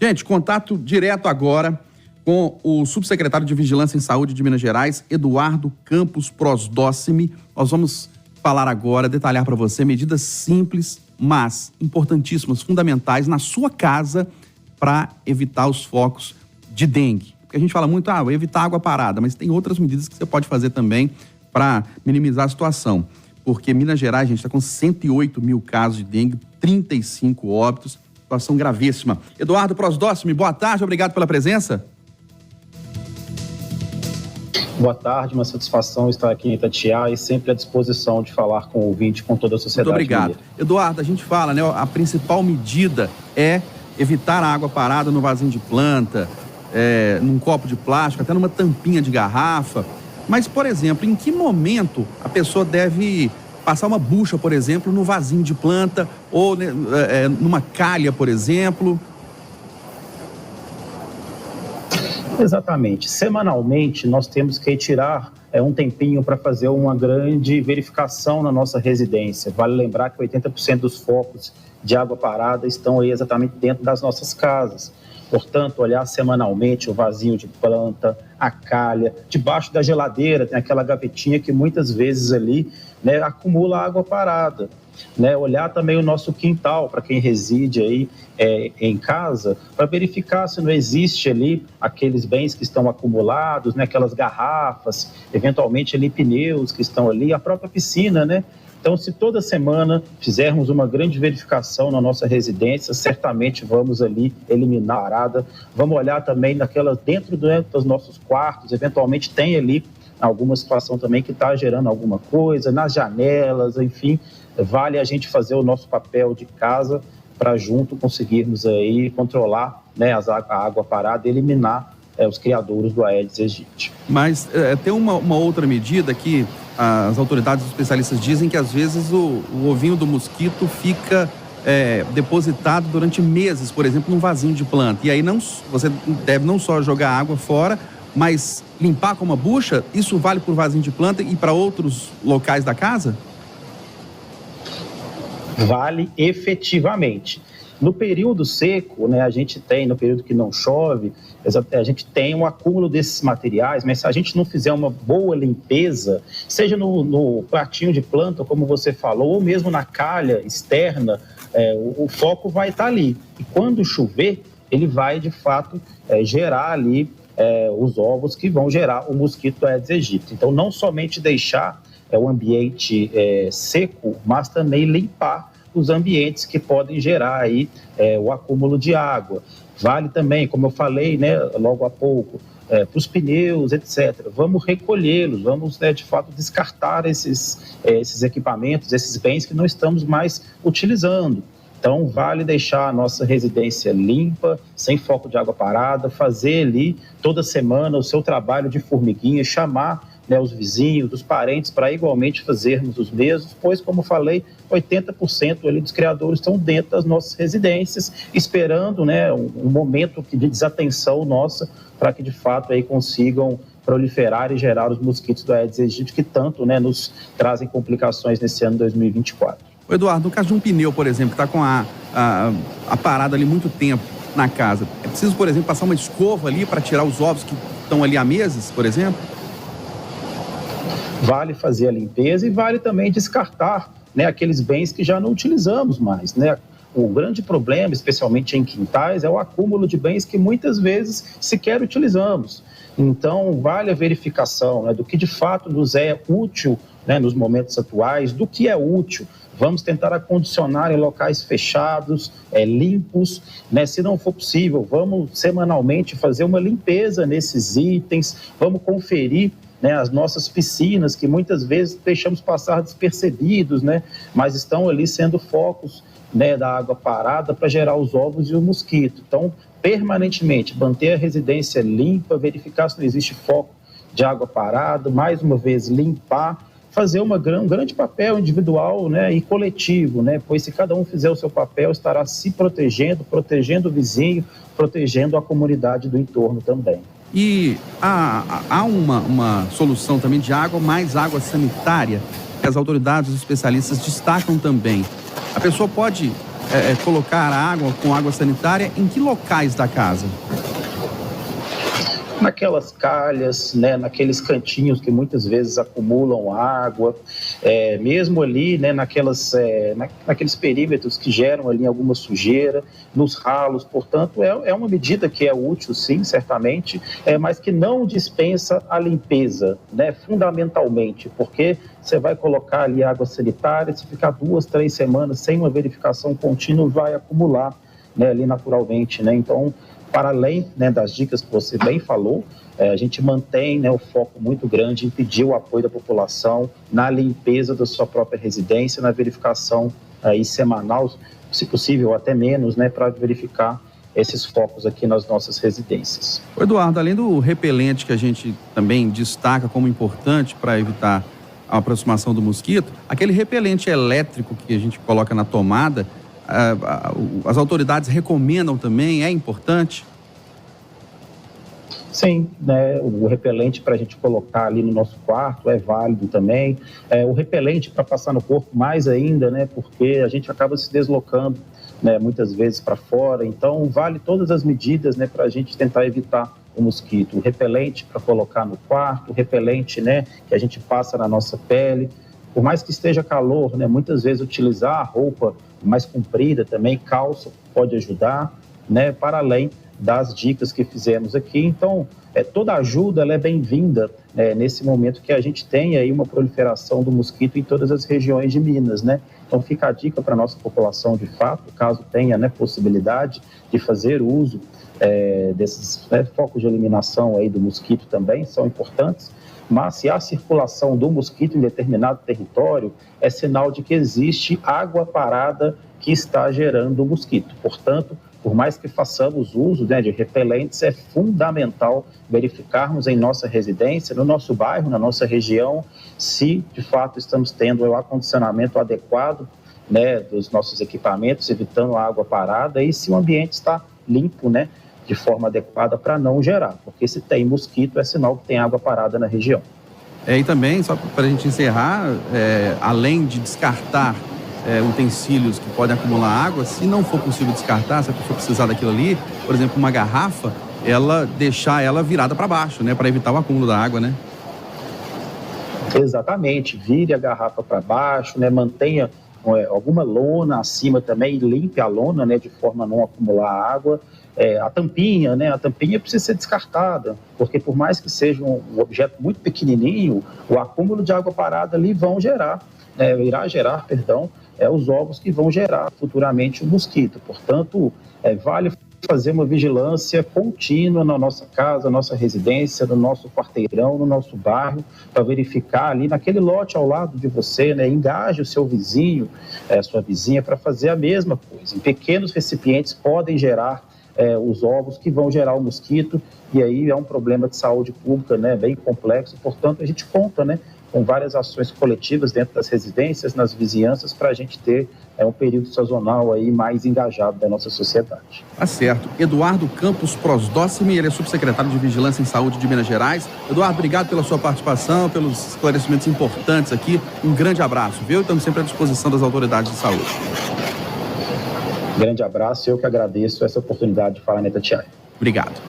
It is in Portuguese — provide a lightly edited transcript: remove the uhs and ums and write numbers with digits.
Gente, contato direto agora com o subsecretário de Vigilância em Saúde de Minas Gerais, Eduardo Campos Prosdócime. Nós vamos falar agora, detalhar para você medidas simples, mas importantíssimas, fundamentais na sua casa para evitar os focos de dengue. Porque a gente fala muito, evitar água parada, mas tem outras medidas que você pode fazer também para minimizar a situação. Porque Minas Gerais, a gente está com 108 mil casos de dengue, 35 óbitos, situação gravíssima. Eduardo Prosdócime, boa tarde, obrigado pela presença. Boa tarde, uma satisfação estar aqui em Itatiaia e sempre à disposição de falar com o ouvinte, com toda a sociedade. Muito obrigado. Mineira. Eduardo, a gente fala, né, a principal medida é evitar a água parada no vasinho de planta, num copo de plástico, até numa tampinha de garrafa. Mas, por exemplo, em que momento a pessoa deve passar uma bucha, por exemplo, no vasinho de planta ou numa calha, por exemplo? Exatamente. Semanalmente, nós temos que tirar um tempinho para fazer uma grande verificação na nossa residência. Vale lembrar que 80% dos focos de água parada estão aí exatamente dentro das nossas casas. Portanto, olhar semanalmente o vasinho de planta, a calha, debaixo da geladeira tem aquela gavetinha que muitas vezes ali, né, acumula água parada. Né, olhar também o nosso quintal, para quem reside aí em casa, para verificar se não existe ali aqueles bens que estão acumulados, né, aquelas garrafas, eventualmente ali pneus que estão ali, a própria piscina, né? Então, se toda semana fizermos uma grande verificação na nossa residência, certamente vamos ali eliminar a parada. Vamos olhar também dentro dos nossos quartos, eventualmente tem ali alguma situação também que está gerando alguma coisa, nas janelas, enfim, vale a gente fazer o nosso papel de casa para junto conseguirmos aí controlar, né, a água parada e eliminar os criadouros do Aedes aegypti. Mas tem uma outra medida que as autoridades especialistas dizem que às vezes o ovinho do mosquito fica depositado durante meses, por exemplo, num vasinho de planta. E aí você deve não só jogar água fora, mas limpar com uma bucha. Isso vale para o vasinho de planta e para outros locais da casa? Vale efetivamente. No período seco, né, a gente tem, no período que não chove, a gente tem um acúmulo desses materiais, mas se a gente não fizer uma boa limpeza, seja no pratinho de planta, como você falou, ou mesmo na calha externa, o foco vai estar ali. E quando chover, ele vai, de fato, gerar ali os ovos que vão gerar o mosquito Aedes aegypti. Então, não somente deixar o ambiente seco, mas também limpar os ambientes que podem gerar aí o acúmulo de água. Vale também, como eu falei, né, logo há pouco, para os pneus, etc. Vamos recolhê-los, vamos, de fato, descartar esses equipamentos, esses bens que não estamos mais utilizando. Então, vale deixar a nossa residência limpa, sem foco de água parada, fazer ali toda semana o seu trabalho de formiguinha, chamar, né, os vizinhos, os parentes, para igualmente fazermos os mesmos, pois, como falei, 80% ali dos criadores estão dentro das nossas residências, esperando, né, um momento de desatenção nossa, para que, de fato, aí consigam proliferar e gerar os mosquitos do Aedes aegypti, que tanto, né, nos trazem complicações nesse ano 2024. Eduardo, no caso de um pneu, por exemplo, que está com a parada ali muito tempo na casa, é preciso, por exemplo, passar uma escova ali para tirar os ovos que estão ali há meses, por exemplo? Vale fazer a limpeza e vale também descartar, né, aqueles bens que já não utilizamos mais, né? O grande problema, especialmente em quintais, é o acúmulo de bens que muitas vezes sequer utilizamos. Então, vale a verificação, né, do que de fato nos é útil, né, nos momentos atuais, do que é útil. Vamos tentar acondicionar em locais fechados, limpos, né? Se não for possível, vamos semanalmente fazer uma limpeza nesses itens, vamos conferir, né, as nossas piscinas, que muitas vezes deixamos passar despercebidos, né, mas estão ali sendo focos, né, da água parada para gerar os ovos e o mosquito. Então, permanentemente, manter a residência limpa, verificar se não existe foco de água parada, mais uma vez, limpar, fazer um grande papel individual, né, e coletivo, né, pois se cada um fizer o seu papel, estará se protegendo, protegendo o vizinho, protegendo a comunidade do entorno também. E há uma solução também de água, mais água sanitária, que as autoridades, os especialistas destacam também. A pessoa pode colocar água com água sanitária em que locais da casa? Naquelas calhas, né, naqueles cantinhos que muitas vezes acumulam água, mesmo ali, né, naqueles perímetros que geram ali alguma sujeira, nos ralos. Portanto, é uma medida que é útil, sim, certamente, mas que não dispensa a limpeza, né, fundamentalmente, porque você vai colocar ali água sanitária, se ficar 2, 3 semanas sem uma verificação contínua, vai acumular, né, ali naturalmente, né, então, para além, né, das dicas que você bem falou, a gente mantém, né, o foco muito grande em pedir o apoio da população na limpeza da sua própria residência, na verificação aí semanal, se possível até menos, né, para verificar esses focos aqui nas nossas residências. Eduardo, além do repelente que a gente também destaca como importante para evitar a aproximação do mosquito, aquele repelente elétrico que a gente coloca na tomada, as autoridades recomendam também, é importante? Sim, né, o repelente para a gente colocar ali no nosso quarto é válido também. O repelente para passar no corpo mais ainda, né, porque a gente acaba se deslocando, né, muitas vezes para fora, então vale todas as medidas, né, para a gente tentar evitar o mosquito. O repelente para colocar no quarto, o repelente, né, que a gente passa na nossa pele. Por mais que esteja calor, né, muitas vezes utilizar a roupa mais comprida também, calça, pode ajudar, né, para além das dicas que fizemos aqui. Então, toda ajuda ela é bem-vinda, nesse momento que a gente tem aí uma proliferação do mosquito em todas as regiões de Minas, né? Então, fica a dica para a nossa população, de fato, caso tenha, né, possibilidade de fazer uso desses, né, focos de eliminação aí do mosquito também, são importantes. Mas se há circulação do mosquito em determinado território, é sinal de que existe água parada que está gerando o mosquito. Portanto, por mais que façamos uso, né, de repelentes, é fundamental verificarmos em nossa residência, no nosso bairro, na nossa região, se de fato estamos tendo o acondicionamento adequado, né, dos nossos equipamentos, evitando a água parada, e se o ambiente está limpo, né, de forma adequada para não gerar, porque se tem mosquito é sinal que tem água parada na região. E também, só para a gente encerrar, além de descartar utensílios que podem acumular água, se não for possível descartar, se a pessoa precisar daquilo ali, por exemplo, uma garrafa, deixar ela virada para baixo, né, para evitar o acúmulo da água, né? Exatamente, vire a garrafa para baixo, né, mantenha alguma lona acima também, limpe a lona, né, de forma a não acumular água. A tampinha, né, a tampinha precisa ser descartada, porque por mais que seja um objeto muito pequenininho, o acúmulo de água parada ali irá gerar, os ovos que vão gerar futuramente o mosquito. Portanto, vale fazer uma vigilância contínua na nossa casa, nossa residência, no nosso quarteirão, no nosso bairro, para verificar ali naquele lote ao lado de você, né, engaje o seu vizinho, a sua vizinha, para fazer a mesma coisa. Em pequenos recipientes podem gerar os ovos que vão gerar o mosquito, e aí é um problema de saúde pública, né, bem complexo. Portanto, a gente conta, né, com várias ações coletivas dentro das residências, nas vizinhanças, para a gente ter um período sazonal aí mais engajado da nossa sociedade. Tá certo. Eduardo Campos Prosdócimi, ele é subsecretário de Vigilância em Saúde de Minas Gerais. Eduardo, obrigado pela sua participação, pelos esclarecimentos importantes aqui. Um grande abraço, viu? Estamos sempre à disposição das autoridades de saúde. Grande abraço, eu que agradeço essa oportunidade de falar na Itatiaia. Obrigado.